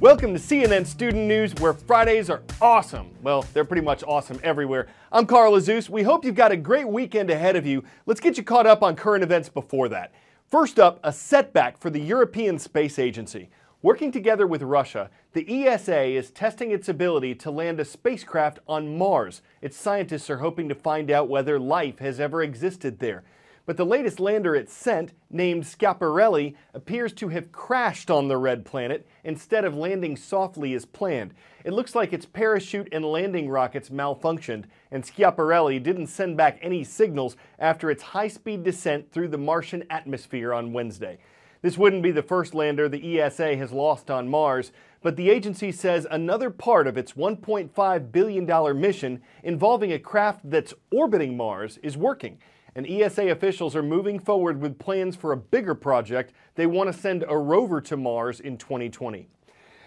Welcome to CNN Student News, where Fridays are awesome. Well, they're pretty much awesome everywhere. I'm Carl Azus. We hope you've got a great weekend ahead of you. Let's get you caught up on current events before that. First up, a setback for the European Space Agency. Working together with Russia, the ESA is testing its ability to land a spacecraft on Mars. Its scientists are hoping to find out whether life has ever existed there. But the latest lander it sent, named Schiaparelli, appears to have crashed on the red planet instead of landing softly as planned. It looks like its parachute and landing rockets malfunctioned, and Schiaparelli didn't send back any signals after its high-speed descent through the Martian atmosphere on Wednesday. This wouldn't be the first lander the ESA has lost on Mars, but the agency says another part of its $1.5 billion mission involving a craft that's orbiting Mars is working. And ESA officials are moving forward with plans for a bigger project. They want to send a rover to Mars in 2020.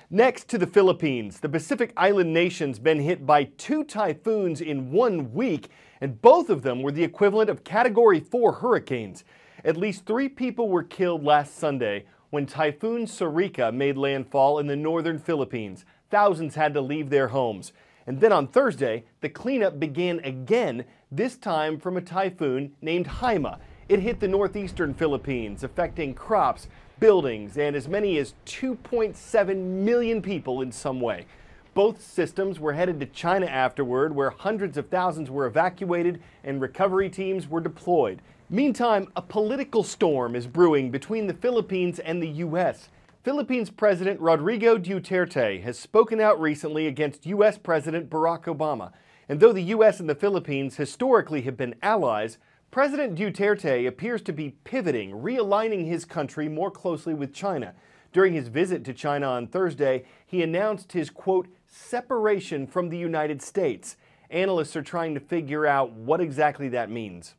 Next to the Philippines, the Pacific Island nation's been hit by 2 typhoons in 1 week, and both of them were the equivalent of Category 4 hurricanes. At least 3 people were killed last Sunday when Typhoon Sarika made landfall in the northern Philippines. Thousands had to leave their homes. And then on Thursday, the cleanup began again, this time from a typhoon named Haima. It hit the northeastern Philippines, affecting crops, buildings, and as many as 2.7 million people in some way. Both systems were headed to China afterward, where hundreds of thousands were evacuated and recovery teams were deployed. Meantime, a political storm is brewing between the Philippines and the U.S. Philippines President Rodrigo Duterte has spoken out recently against U.S. President Barack Obama. And though the U.S. and the Philippines historically have been allies, President Duterte appears to be pivoting, realigning his country more closely with China. During his visit to China on Thursday, he announced his, quote, separation from the United States. Analysts are trying to figure out what exactly that means.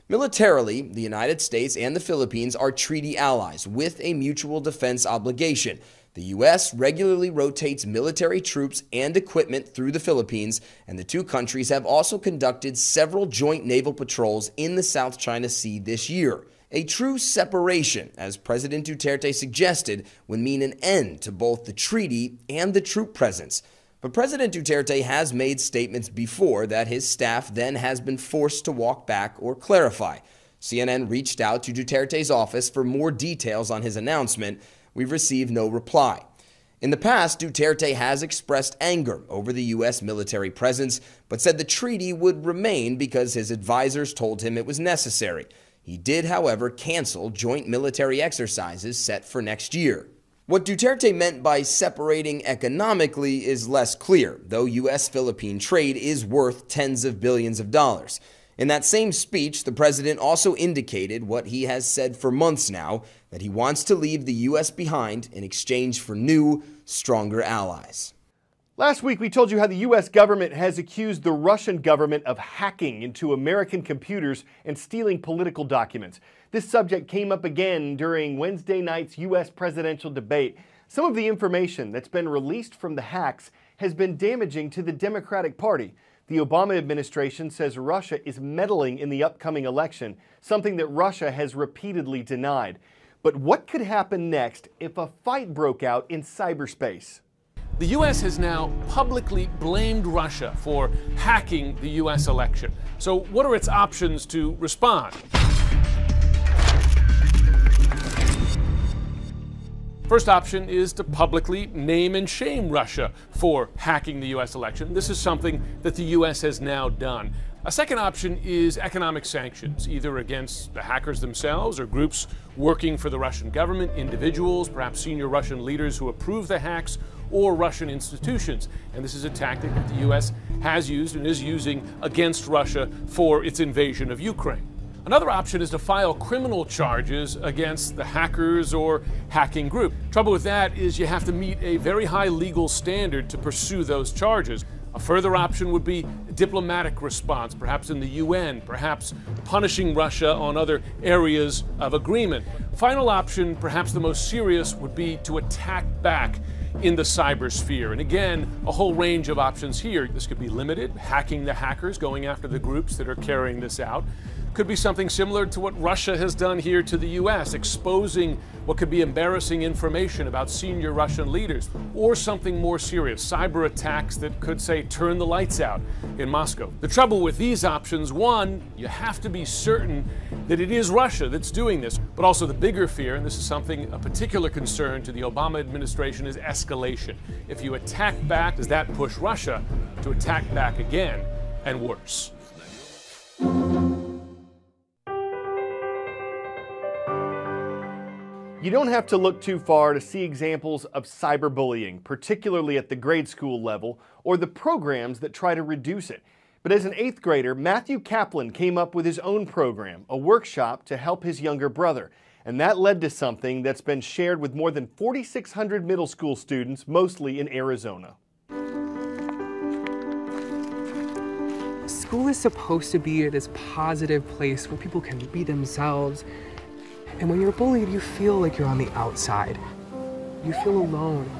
Militarily, the United States and the Philippines are treaty allies with a mutual defense obligation. The U.S. regularly rotates military troops and equipment through the Philippines, and the 2 countries have also conducted several joint naval patrols in the South China Sea this year. A true separation, as President Duterte suggested, would mean an end to both the treaty and the troop presence. But President Duterte has made statements before that his staff then has been forced to walk back or clarify. CNN reached out to Duterte's office for more details on his announcement. We've received no reply. In the past, Duterte has expressed anger over the U.S. military presence, but said the treaty would remain because his advisors told him it was necessary. He did, however, cancel joint military exercises set for next year. What Duterte meant by separating economically is less clear, though U.S.-Philippine trade is worth tens of billions of dollars. In that same speech, the president also indicated what he has said for months now, that he wants to leave the U.S. behind in exchange for new, stronger allies. Last week, we told you how the U.S. government has accused the Russian government of hacking into American computers and stealing political documents. This subject came up again during Wednesday night's U.S. presidential debate. Some of the information that's been released from the hacks has been damaging to the Democratic Party. The Obama administration says Russia is meddling in the upcoming election, something that Russia has repeatedly denied. But what could happen next if a fight broke out in cyberspace? The U.S. has now publicly blamed Russia for hacking the U.S. election. So what are its options to respond? First option is to publicly name and shame Russia for hacking the U.S. election. This is something that the U.S. has now done. A second option is economic sanctions, either against the hackers themselves or groups working for the Russian government, individuals, perhaps senior Russian leaders who approve the hacks, or Russian institutions. And this is a tactic that the U.S. has used and is using against Russia for its invasion of Ukraine. Another option is to file criminal charges against the hackers or hacking group. Trouble with that is you have to meet a very high legal standard to pursue those charges. A further option would be a diplomatic response, perhaps in the UN, perhaps punishing Russia on other areas of agreement. Final option, perhaps the most serious, would be to attack back in the cybersphere. And again, a whole range of options here. This could be limited, hacking the hackers, going after the groups that are carrying this out. Could be something similar to what Russia has done here to the U.S., exposing what could be embarrassing information about senior Russian leaders, or something more serious, cyber attacks that could, say, turn the lights out in Moscow. The trouble with these options, one, you have to be certain that it is Russia that's doing this, but also the bigger fear, and this is something, a particular concern to the Obama administration, is escalation. If you attack back, does that push Russia to attack back again, and worse? You don't have to look too far to see examples of cyberbullying, particularly at the grade school level, or the programs that try to reduce it. But as an 8th grader, Matthew Kaplan came up with his own program, a workshop to help his younger brother. And that led to something that's been shared with more than 4,600 middle school students, mostly in Arizona. School is supposed to be this positive place where people can be themselves. And when you're bullied, you feel like you're on the outside. You feel alone.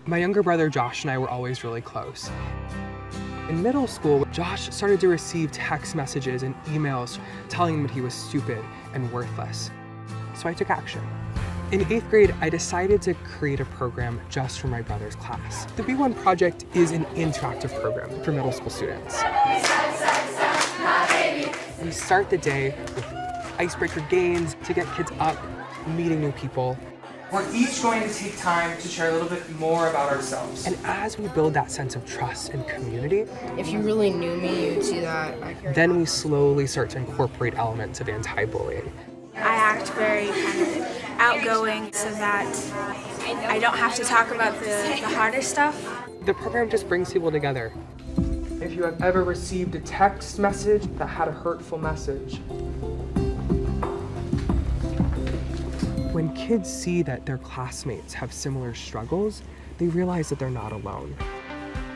My younger brother Josh and I were always really close. In middle school, Josh started to receive text messages and emails telling him that he was stupid and worthless. So I took action. In 8th grade, I decided to create a program just for my brother's class. The B1 project is an interactive program for middle school students. We start the day with icebreaker games to get kids up, meeting new people. We're each going to take time to share a little bit more about ourselves. And as we build that sense of trust and community, if you really knew me, you'd see that. Then we slowly start to incorporate elements of anti-bullying. I act very kind of outgoing so that I don't have to talk about the harder stuff. The program just brings people together. If you have ever received a text message that had a hurtful message, when kids see that their classmates have similar struggles, they realize that they're not alone.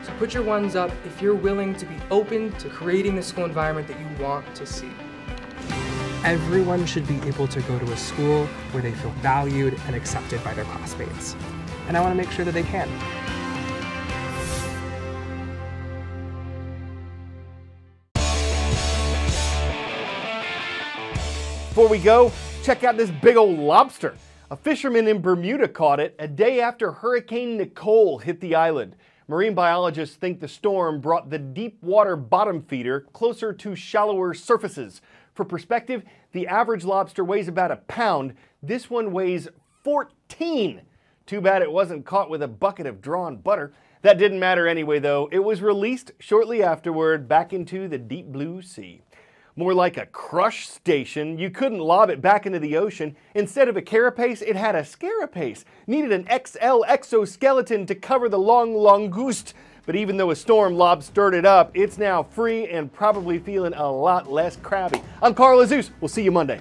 So put your ones up if you're willing to be open to creating the school environment that you want to see. Everyone should be able to go to a school where they feel valued and accepted by their classmates. And I want to make sure that they can. Before we go, check out this big old lobster. A fisherman in Bermuda caught it a day after Hurricane Nicole hit the island. Marine biologists think the storm brought the deep water bottom feeder closer to shallower surfaces. For perspective, the average lobster weighs about a pound. This one weighs 14. Too bad it wasn't caught with a bucket of drawn butter. That didn't matter anyway, though. It was released shortly afterward back into the deep blue sea. More like a crush station. You couldn't lob it back into the ocean. Instead of a carapace, it had a scarapace. Needed an XL exoskeleton to cover the long langoust. But even though a storm lobstered it up, it's now free and probably feeling a lot less crabby. I'm Carl Azus. We'll see you Monday.